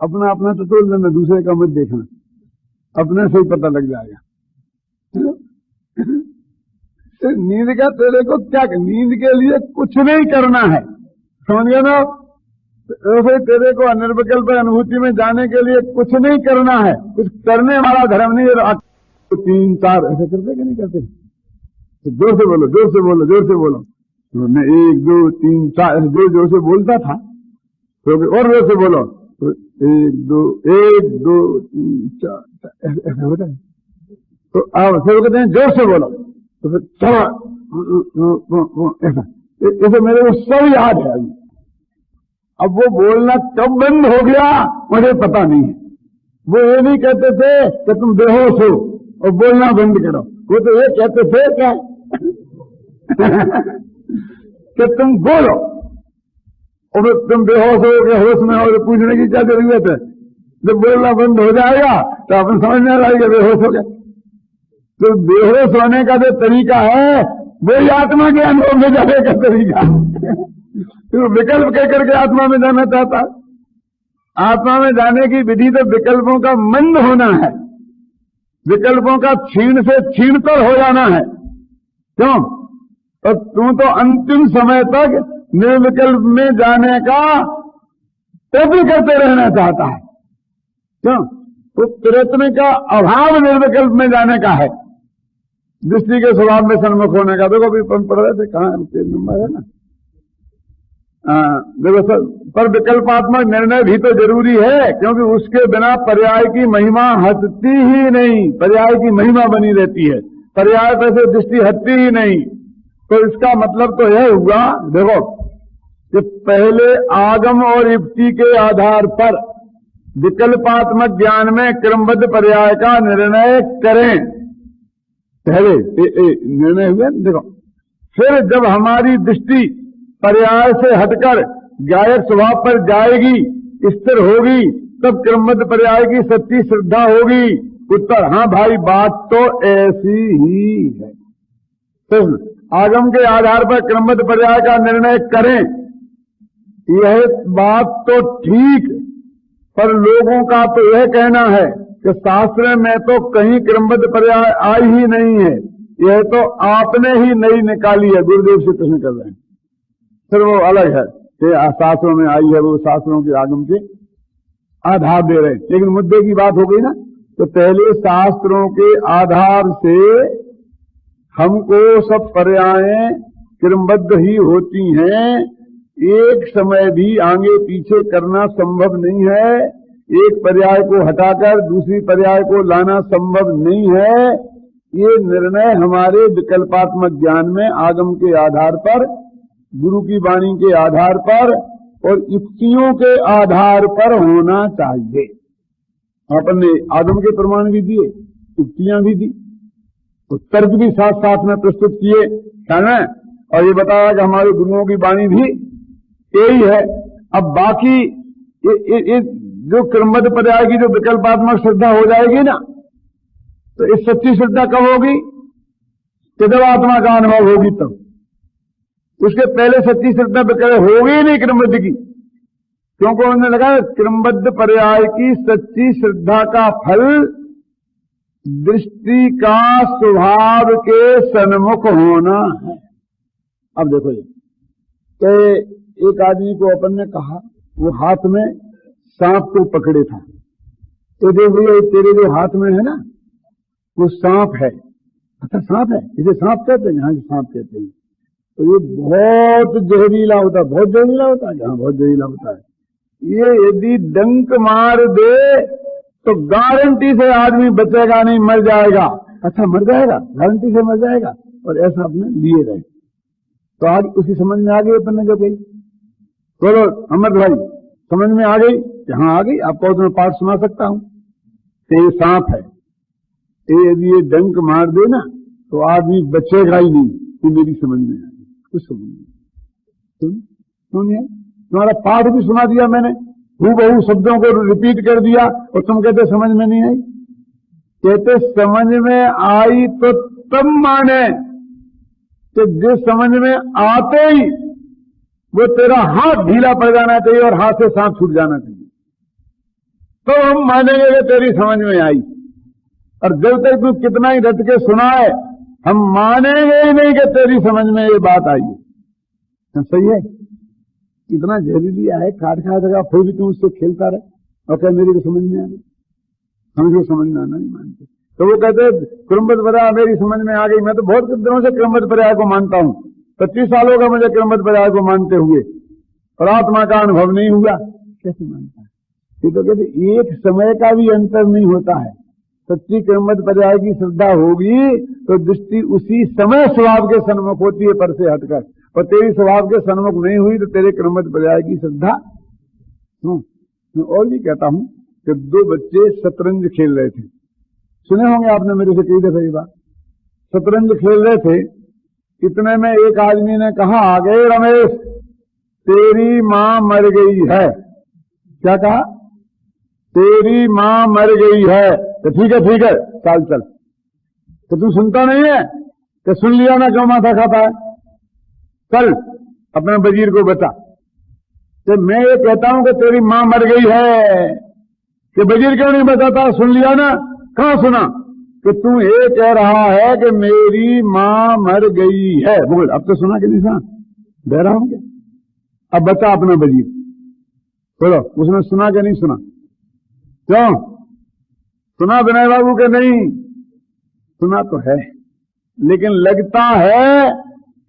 अपना अपना तो तोड़ लेना, दूसरे का मत देखना, अपने से ही पता लग जाएगा। नींद का तेरे को क्या, नींद के लिए कुछ नहीं करना है, समझ गए ना? ऐसे तेरे को अनिर्विकल्प अनुभूति में जाने के लिए कुछ नहीं करना है, कुछ करने वाला धर्म नहीं है। 3 4 ऐसे करते कि नहीं करते? तो जोर से बोलो, जोर से बोलो, जोर से बोलो। मैं 1 2 3 4 जो जोर से बोलता था, तो और जोर से बोलो, तो 1 2 3 4 ऐसे होता है। तो आप फिर कहते हैं जोर से बोलो, तो फिर ऐसा, ऐसे मेरे को सब याद है अभी। अब वो बोलना कब बंद हो गया मुझे पता नहीं है। वो ये नहीं कहते थे कि तुम बेहोश हो और बोलना बंद करो, वो तो ये कहते थे क्या कि तुम बोलो, और तुम बेहोश हो कि होश में हो, तो पूछने की क्या जरूरत है? जब बोलना बंद हो जाएगा तो अपन समझ में आएगा बेहोश हो गया। तो बेहोश होने का जो तरीका है वही आत्मा के अनुभव में जाने का तरीका। तो विकल्प कह करके आत्मा में जाना चाहता, आत्मा में जाने की विधि तो विकल्पों का मंद होना है, विकल्पों का क्षीण से क्षीणतर हो जाना है। क्यों? और तू तो अंतिम समय तक निर्विकल्प में जाने का प्रयत्न करते रहना चाहता है। क्यों? तो प्रयत्न का अभाव निर्विकल्प में जाने का है, दृष्टि के स्वभाव में सन्मुख होने का। देखो अभी पढ़ रहे थे, कहाँ नंबर है ना, देखो सर, पर विकल्पात्मक निर्णय भी तो जरूरी है, क्योंकि उसके बिना पर्याय की महिमा हटती ही नहीं। पर्याय की महिमा बनी रहती है, पर्याय पर से दृष्टि हटती ही नहीं। तो इसका मतलब तो यह हुआ, देखो कि पहले आगम और युक्ति के आधार पर विकल्पात्मक ज्ञान में क्रमबद्ध पर्याय का निर्णय करें। पहले निर्णय हुए, देखो फिर जब हमारी दृष्टि पर्याय से हटकर गायक स्वभाव पर जाएगी, स्थिर होगी, तब क्रमबद्ध पर्याय की सच्ची श्रद्धा होगी। उत्तर हाँ भाई, बात तो ऐसी ही है। तो आगम के आधार पर क्रमबद्ध पर्याय का निर्णय करें, यह बात तो ठीक, पर लोगों का तो यह कहना है कि शास्त्र में तो कहीं क्रमबद्ध पर्याय आई ही नहीं है, यह तो आपने ही नई निकाली है। गुरुदेव से प्रश्न कर रहे हैं, फिर वो अलग है कि शास्त्रों में आई है, वो शास्त्रों के आगम के आधार दे रहे हैं। लेकिन मुद्दे की बात हो गई ना, तो पहले शास्त्रों के आधार से हमको सब पर्यायें क्रमबद्ध ही होती हैं, एक समय भी आगे पीछे करना संभव नहीं है, एक पर्याय को हटाकर दूसरी पर्याय को लाना संभव नहीं है। ये निर्णय हमारे विकल्पात्मक ज्ञान में आगम के आधार पर गुरु की वाणी के आधार पर और युक्तियों के आधार पर होना चाहिए। अपन ने आगम के प्रमाण भी दिए, युक्तियां भी दी, तो तर्क भी साथ साथ में प्रस्तुत किए, है ना, और ये बताया कि हमारे गुरुओं की वाणी भी यही है। अब बाकी ये जो क्रमबद्ध पर्याय की जो विकल्पात्मक श्रद्धा हो जाएगी ना, तो इस सच्ची श्रद्धा कब होगी? कि जब आत्मा का अनुभव होगी तब। उसके पहले सच्ची श्रद्धा होगी ही नहीं क्रमबद्ध की, क्योंकि उन्होंने लगा क्रमबद्ध पर्याय की सच्ची श्रद्धा का फल दृष्टि का स्वभाव के सन्मुख होना है। अब देखो ये तो एक आदमी को अपन ने कहा, वो हाथ में सांप को पकड़े था, तो देखिए तेरे जो हाथ में है ना वो सांप है। अच्छा सांप है, इसे सांप कहते हैं? हाँ सांप कहते हैं। तो ये बहुत जहरीला होता है, बहुत जहरीला होता है, हाँ बहुत जहरीला होता है। ये यदि डंक मार दे तो गारंटी से आदमी बचेगा नहीं, मर जाएगा। अच्छा मर जाएगा, गारंटी से मर जाएगा, और ऐसा अपने लिए रहे। तो आज उसी समझ में आ गई अपन ने जो कही। बोलो अमर भाई, समझ में आ गई? हाँ आ गई। आपको उसमें पाठ सुना सकता हूं कि ये सांप है, यदि ये डंक मार दे ना तो आदमी बचेगा ही नहीं। ये मेरी समझ में आई, कुछ समझ में सुनिए। तुम्हारा पाठ भी सुना दिया मैंने, हूबहू शब्दों को रिपीट कर दिया, और तुम कहते समझ में नहीं आई। कहते समझ में आई तो तब माने कि जिस समझ में आते ही वो तेरा हाथ ढीला पड़ जाना चाहिए और हाथ से सांप छूट जाना चाहिए, तो हम मानेंगे कि तेरी समझ में आई। और जब तक तू कितना ही रट के सुनाए, हम मानेंगे ही नहीं कि तेरी समझ में ये बात आई है। सही है? इतना जहरीली है, काट खा देगा, फिर भी तू उससे खेलता रहे और कह मेरी को समझ में आ गई। हमको समझ में आना नहीं मानते। तो वो कहते क्रमबद्ध पर्याय मेरी समझ में आ गई। मैं तो बहुत दिनों से क्रमबद्ध पर्याय को मानता हूं, 25 सालों का मुझे क्रमबद्ध पर्याय को मानते हुए, और आत्मा का अनुभव नहीं हुआ। कैसे मानता है? ये तो कहते एक समय का भी अंतर नहीं होता है। सच्ची क्रमबद्ध पर्याय की श्रद्धा होगी तो दृष्टि उसी समय स्वभाव के सन्मुख होती है, पर से हटकर। और तेरी स्वभाव के सन्मुख नहीं हुई तो तेरे क्रमबद्ध पर्याय की श्रद्धा। मैं और भी कहता हूं कि 2 बच्चे शतरंज खेल रहे थे, सुने होंगे आपने मेरे से कई दफे ये बात। शतरंज खेल रहे थे, इतने में एक आदमी ने कहा, आगे रमेश तेरी मां मर गई है। क्या कहा? तेरी मां मर गई है। तो ठीक है चल चल। तो तू सुनता नहीं है? तो सुन लिया ना, क्यों माथा खाता है? चल अपने वजीर को बता। तो मैं ये कहता हूं कि तेरी मां मर गई है, कि वजीर क्यों नहीं बताता? सुन लिया ना? कहां सुना? कि तू ये कह रहा है कि मेरी मां मर गई है। बोल अब तो सुना कि नहीं सुना? बह रहा हूं क्या? अब बता अपना वजीर, बोलो उसने सुना कि नहीं सुना? क्यों सुना विनय बाबू के? नहीं सुना तो है, लेकिन लगता है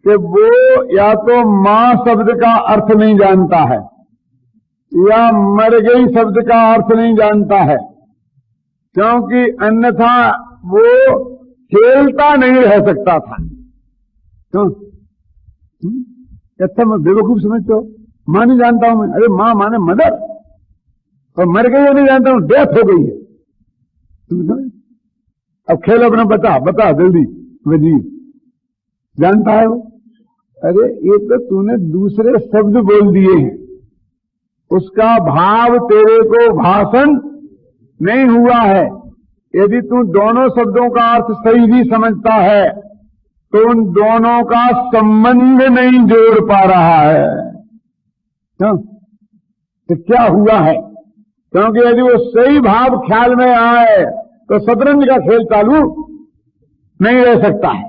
कि वो या तो मां शब्द का अर्थ नहीं जानता है, या मर गई शब्द का अर्थ नहीं जानता है, क्योंकि अन्यथा वो खेलता नहीं रह सकता था। क्यों? अच्छा मैं बेवकूफ समझते हो? मां नहीं जानता हूं मैं? अरे मां माने मदर, और मर गई नहीं जानता हूं, डेथ हो गई है। अब खेल अपना बता जल्दी। वजीर जानता है वो? अरे ये तो तूने दूसरे शब्द बोल दिए हैं, उसका भाव तेरे को भाषण नहीं हुआ है। यदि तू दोनों शब्दों का अर्थ सही भी समझता है तो उन दोनों का संबंध नहीं जोड़ पा रहा है। क्यों? तो क्या हुआ है? क्योंकि यदि वो सही भाव ख्याल में आए तो शतरंज का खेल चालू नहीं रह सकता है।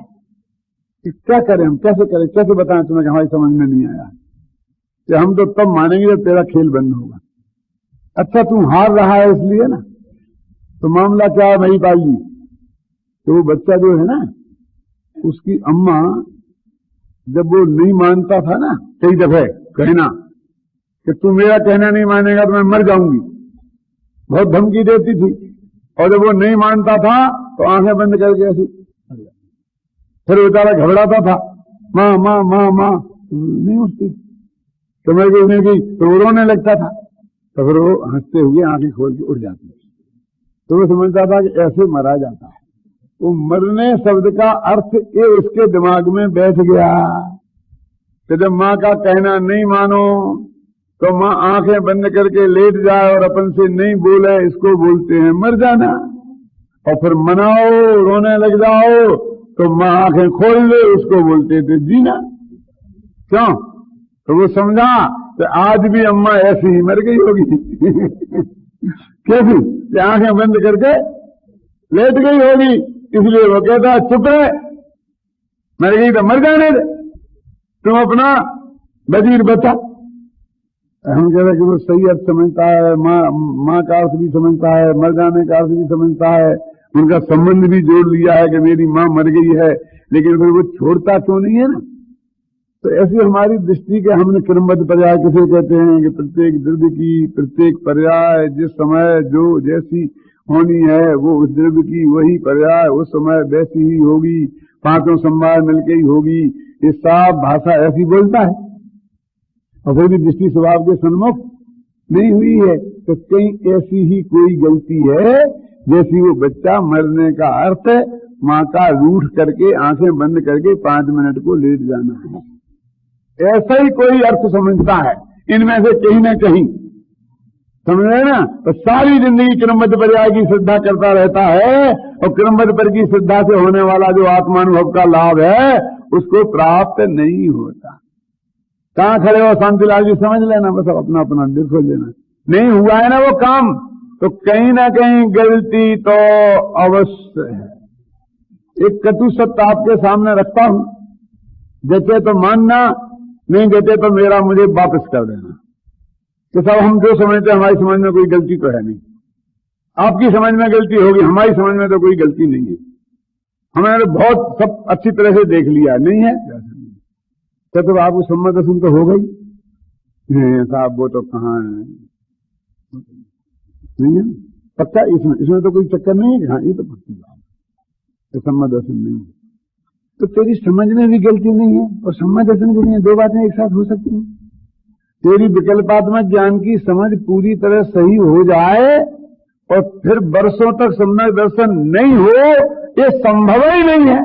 क्या करें हम? कैसे करें? कैसे बताएं तुम्हें कि हमारी समझ में नहीं आया? कि हम तो तब मानेंगे जब तेरा खेल बंद होगा। अच्छा तू हार रहा है इसलिए ना, तो मामला क्या है? वही पाली तो वो बच्चा जो है ना, उसकी अम्मा जब वो नहीं मानता था ना, कई दफे कहना कि तू मेरा कहना नहीं मानेगा तो मैं मर जाऊंगी, बहुत धमकी देती थी। और जब वो नहीं मानता था तो आंखें बंद करके ऐसी, फिर बेचारा घबराता था, माँ माँ माँ माँ, नहीं उठती, कमर के उठने की तो वो रोने लगता था, तो फिर वो हंसते हुए आंखें खोल के उठ जाती, तो वो समझता था कि ऐसे मरा जाता है। वो मरने शब्द का अर्थ ये उसके दिमाग में बैठ गया कि जब माँ का कहना नहीं मानो तो माँ आंखें बंद करके लेट जाए और अपन से नहीं बोले, इसको बोलते हैं मर जाना। और फिर मनाओ, रोने लग जाओ तो माँ आंखें खोल ले, उसको बोलते थे जीना। क्यों? तो वो समझा कि आज भी अम्मा ऐसी ही मर गई होगी कैसी कि आंखें बंद करके लेट गई होगी, इसलिए वो कहता चुप रहे, मर गई तो मर जाने दे, तुम अपना वजीर बचा। हम कह रहे कि वो सही अर्थ समझता है, माँ का अर्थ भी समझता है, मर जाने का अर्थ भी समझता है, उनका संबंध भी जोड़ लिया है कि मेरी माँ मर गई है, लेकिन फिर वो छोड़ता क्यों नहीं है ना। तो ऐसी हमारी दृष्टि के हमने क्रमबद्ध पर्याय किसे कहते हैं कि प्रत्येक द्रव्य की प्रत्येक पर्याय जिस समय जो जैसी होनी है वो उस द्रव्य की वही पर्याय उस समय वैसी ही होगी, पांचों समवाय मिलके ही होगी। ये सब भाषा ऐसी बोलता है और कोई भी दृष्टि स्वभाव के सन्मुख नहीं हुई है, तो कहीं ऐसी ही कोई गलती है जैसी वो बच्चा मरने का अर्थ माँ का रूठ करके आंखें बंद करके 5 मिनट को लेट जाना है, ऐसा ही कोई अर्थ समझता है। इनमें से कहीं ना कहीं समझ रहे ना, तो सारी जिंदगी क्रमबद्ध पर्याय की श्रद्धा करता रहता है और क्रमबद्ध पर की श्रद्धा से होने वाला जो आत्मानुभव का लाभ है उसको प्राप्त नहीं होता। कहां खड़े हो शांतिलाल जी, समझ लेना, बस अपना अपना दिल खोल लेना, नहीं हुआ है ना वो काम, तो कहीं ना कहीं गलती तो अवश्य है। एक कटु सत्य आपके सामने रखता हूं, जैसे तो मानना, नहीं देते तो मेरा मुझे वापस कर देना, कि सब हम जो समझते हैं हमारी समझ में कोई गलती तो है नहीं, आपकी समझ में गलती होगी, हमारी समझ में तो कोई गलती नहीं है, हमने तो बहुत सब अच्छी तरह से देख लिया, नहीं है तो आपको सम्मत दर्शन तो हो गई साहब, वो तो कहाँ है, नहीं है पक्का, इसमें तो कोई चक्कर नहीं है कि हाँ ये तो पक्की बात है, सम्मत दर्शन नहीं है, तो तेरी समझ में भी गलती नहीं है और सम्मत दर्शन भी नहीं है, दो बातें एक साथ हो सकती हैं। तेरी विकल्पात्मक ज्ञान की समझ पूरी तरह सही हो जाए और फिर वर्षों तक सम्यक दर्शन नहीं हो, ये संभव ही नहीं है।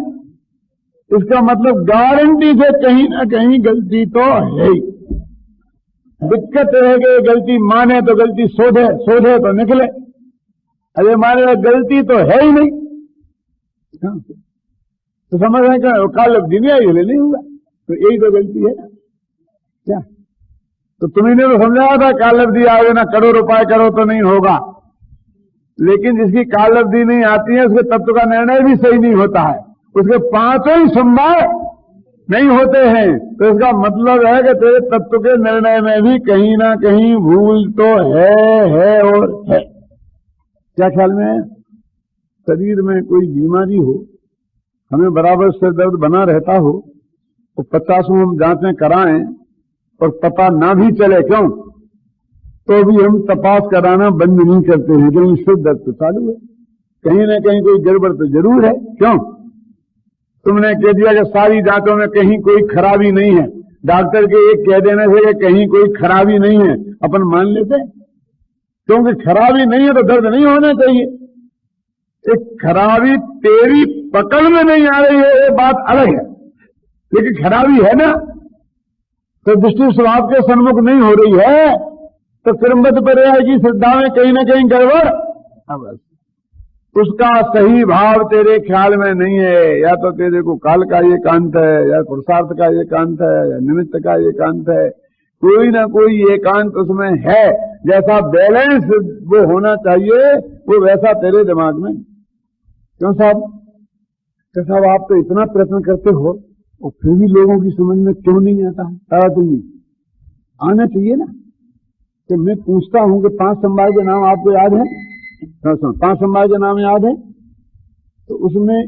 इसका मतलब गारंटी से कहीं ना कहीं गलती तो है ही। दिक्कत है कि गलती माने तो गलती शोधे, शोधे तो निकले, अरे माने गलती तो है ही नहीं, तो समझ रहे हैं काल दुनिया ये नहीं हुआ, तो यही तो गलती है क्या। तो तुम्हें तो समझाया था काल अवधि आगे ना करो, रुपए करो तो नहीं होगा, लेकिन जिसकी काल अवधि नहीं आती है उसके तत्व का निर्णय भी सही नहीं होता है, उसके पांचों ही संभव नहीं होते हैं, तो इसका मतलब है कि तेरे तत्व के निर्णय में भी कहीं ना कहीं भूल तो है और है। क्या ख्याल में शरीर में कोई बीमारी हो, हमें बराबर सिर दर्द बना रहता हो, तो 50 हम जांचें कराएं और पता ना भी चले क्यों, तो भी हम तपास कराना बंद नहीं करते हैं, क्योंकि सिर दर्द तो चालू है, कहीं ना कहीं कोई गड़बड़ तो जरूर है। क्यों? तुमने कह दिया कि सारी जांचों में कहीं कोई खराबी नहीं है, डॉक्टर के एक कह देने से कि कहीं कोई खराबी नहीं है अपन मान लेते, क्योंकि खराबी नहीं है तो दर्द नहीं होना चाहिए। एक खराबी तेरी पकड़ में नहीं आ रही है ये बात अलग है, लेकिन खराबी है ना, तो दृष्टि स्वभाव के सन्मुख नहीं हो रही है, तो क्रमबद्ध पर्याय की श्रद्धा में कहीं ना कहीं गड़बड़ अवश्य, उसका सही भाव तेरे ख्याल में नहीं है, या तो तेरे को काल का ये कांत है, या पुरुषार्थ का ये कांत है, या निमित्त का ये कांत है, कोई ना कोई एकांत उसमें है, जैसा बैलेंस वो होना चाहिए वो वैसा तेरे दिमाग में। क्यों साहब, क्या साहब आप तो इतना प्रयत्न करते हो और फिर भी लोगों की समझ में क्यों नहीं आता है? तारा चाहिए, आना चाहिए ना। कि मैं पूछता हूं कि 5 समवाय के नाम आपको याद है? 5 समवाय के नाम याद है? तो उसमें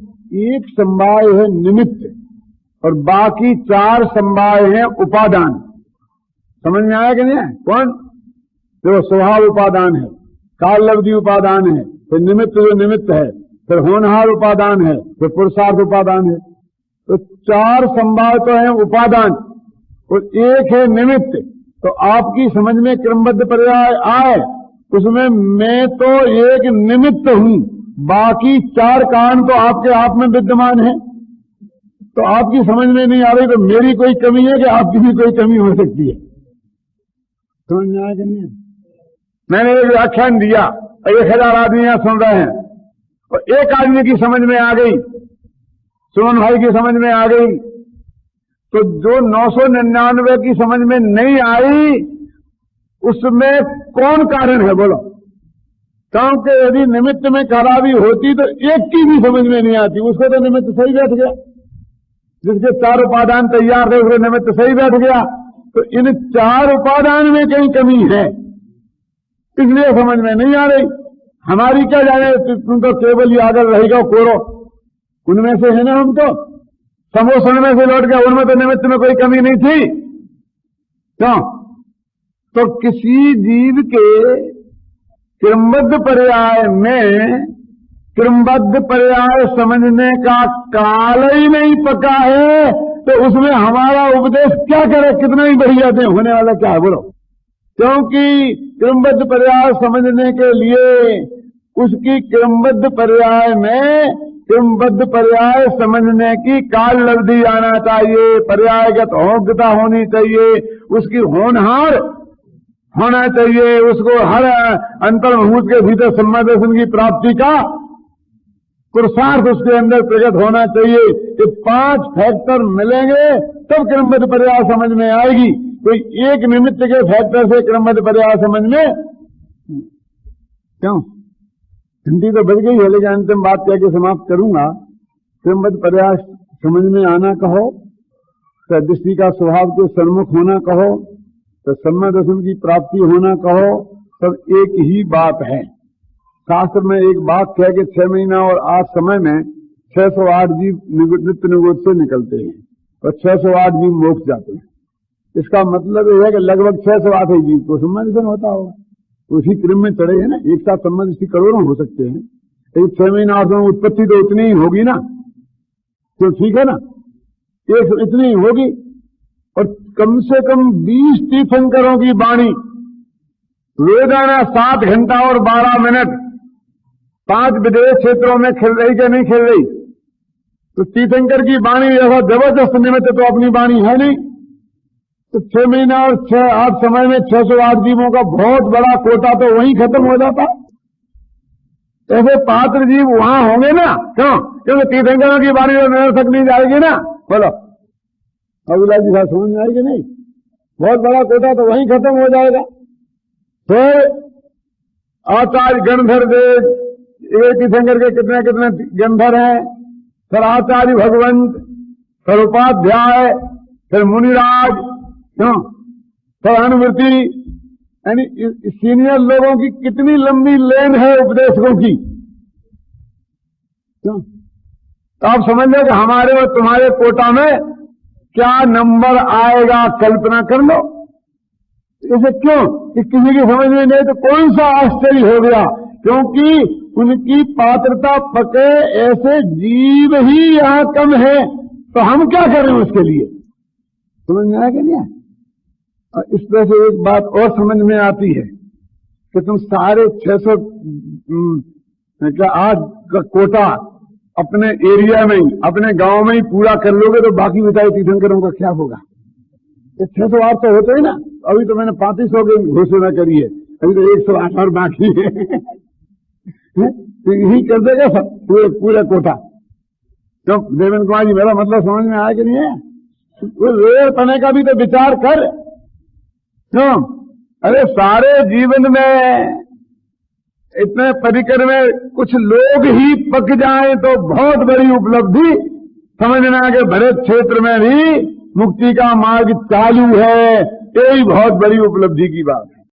एक समवाय है निमित्त और बाकी 4 समवाय है उपादान। समझ में आया कि नहीं है? कौन? जो स्वभाव उपादान है, काल अवधि उपादान है, फिर निमित्त जो निमित्त है, फिर होनहार उपादान है, फिर पुरुषार्थ उपादान है। तो 4 समवाय तो है उपादान और एक है निमित्त। तो आपकी समझ में क्रमबद्ध पर्याय आए, उसमें मैं तो एक निमित्त हूं, बाकी चार कारण तो आपके आप में विद्यमान है। तो आपकी समझ में नहीं आ रही तो मेरी कोई कमी है कि आपकी भी कोई कमी हो सकती है? समझ में आया कि नहीं? मैंने एक व्याख्यान दिया, 1000 आदमी यहां सुन रहे हैं, और एक आदमी की समझ में आ गई, सुमन भाई की समझ में आ गई, तो जो 999 की समझ में नहीं आई उसमें कौन कारण है बोलो? क्योंकि यदि निमित्त में खराबी होती तो एक की भी समझ में नहीं आती, उसको तो निमित्त सही बैठ गया, जिसके 4 उपादान तैयार थे उसके निमित्त सही बैठ गया। तो इन 4 उपादान में कहीं कमी है, इसलिए समझ में नहीं आ रही। हमारी क्या जाने, तुम तो केवल ही आगर रहेगा कोरो, उनमें से है ना, हम तो समोसन में से लौट गए, उनमें तो निमित्त में कोई कमी नहीं थी। क्यों? तो किसी जीव के क्रमबद्ध पर्याय में क्रमबद्ध पर्याय समझने का काल ही नहीं पका है, तो उसमें हमारा उपदेश क्या करे? कितना ही बढ़िया दे, होने वाला क्या है बोलो? क्योंकि क्रमबद्ध पर्याय समझने के लिए उसकी क्रमबद्ध पर्याय में क्रमबद्ध पर्याय समझने की काल लब्धि आना चाहिए, पर्यायगत योग्यता होनी चाहिए, उसकी होनहार होना चाहिए, उसको हर अंतर्मुहूर्त के भीतर सम्मादर्शन की प्राप्ति का पुरुषार्थ उसके अंदर प्रकट होना चाहिए। कि 5 फैक्टर मिलेंगे तब क्रमबद्ध पर्याय समझ में आएगी। कोई एक निमित्त के फैक्टर से क्रमबद्ध पर्याय समझ में क्यों? हिंदी तो बच गई है, लेकिन अंतिम बात कह के समाप्त करूंगा। क्रमबद्ध पर्याय समझ में आना कहो, तो दृष्टि का स्वभाव के सन्मुख होना कहो, तो सम्मा दर्शन की प्राप्ति होना कहो, सब एक ही बात है। शास्त्र में एक बात कह के 6 महीना और 8 समय में 608 जीव नित्य निगोद से निकलते हैं और 608 जीव मोक्ष जाते हैं। इसका मतलब यह है कि लगभग 608 ही जीव को सम्मादर्शन होता होगा, उसी क्रम में चढ़े हैं ना। एक साथ सम्मादृष्टि करोड़ों हो सकते हैं, लेकिन 6 महीना 8 समय उत्पत्ति तो उतनी ही होगी ना, तो ठीक है ना, एक इतनी ही होगी। और कम से कम 20 तीर्थंकरों की वाणी रोजाना 7 घंटा और 12 मिनट 5 विदेश क्षेत्रों में खेल रही कि नहीं खेल रही? तो तीर्थंकर की वाणी ऐसा जबरदस्त निमित्त तो अपनी वाणी है नहीं। तो 6 महीना और 6-8 समय में 608 जीवों का बहुत बड़ा कोटा तो वहीं खत्म हो जाता। ऐसे पात्र जीव वहां होंगे ना, क्यों? क्योंकि तीर्थंकरों की वाणी तो निरर्थक नहीं जाएगी ना। बोलो अबुला जी साहब, समझ में आएगी नहीं? बहुत बड़ा कोटा तो वहीं खत्म हो जाएगा। फिर आचार्य गणधर देव, एक तीर्थंकर के कितने कितने गंधर हैं, फिर आचार्य भगवंत, फिर उपाध्याय, फिर मुनिराज, क्यों, फिर अनुवृत्ति, यानी सीनियर लोगों की कितनी लंबी लेन है उपदेशकों की। क्यों? तो आप समझ लो कि हमारे और तुम्हारे कोटा में क्या नंबर आएगा, कल्पना कर लो। इसे क्यों कि किसी की समझ में नहीं तो कौन सा आश्चर्य हो गया, क्योंकि उनकी पात्रता पके ऐसे जीव ही यहां कम है, तो हम क्या करें उसके लिए? समझ में आया कि नहीं? और इस तरह से एक बात और समझ में आती है कि तुम सारे 600 क्या आज का कोटा अपने एरिया में ही, अपने गांव में ही पूरा कर लोगे तो बाकी बताए तीर्थंकरों का क्या होगा? 608 तो होते ही ना। अभी तो मैंने 3500 की घोषणा करी है, अभी तो 108 और बाकी है। तो यही कर देगा सब पूरा कोटा। क्यों देवेंद्र कुमार जी, मेरा मतलब समझ में आया कि नहीं है? रेल पने का भी तो विचार कर। क्यों? अरे सारे जीवन में इतने परिकर में कुछ लोग ही पक जाएं तो बहुत बड़ी उपलब्धि। समझना कि भरत क्षेत्र में भी मुक्ति का मार्ग चालू है, यही बहुत बड़ी उपलब्धि की बात है।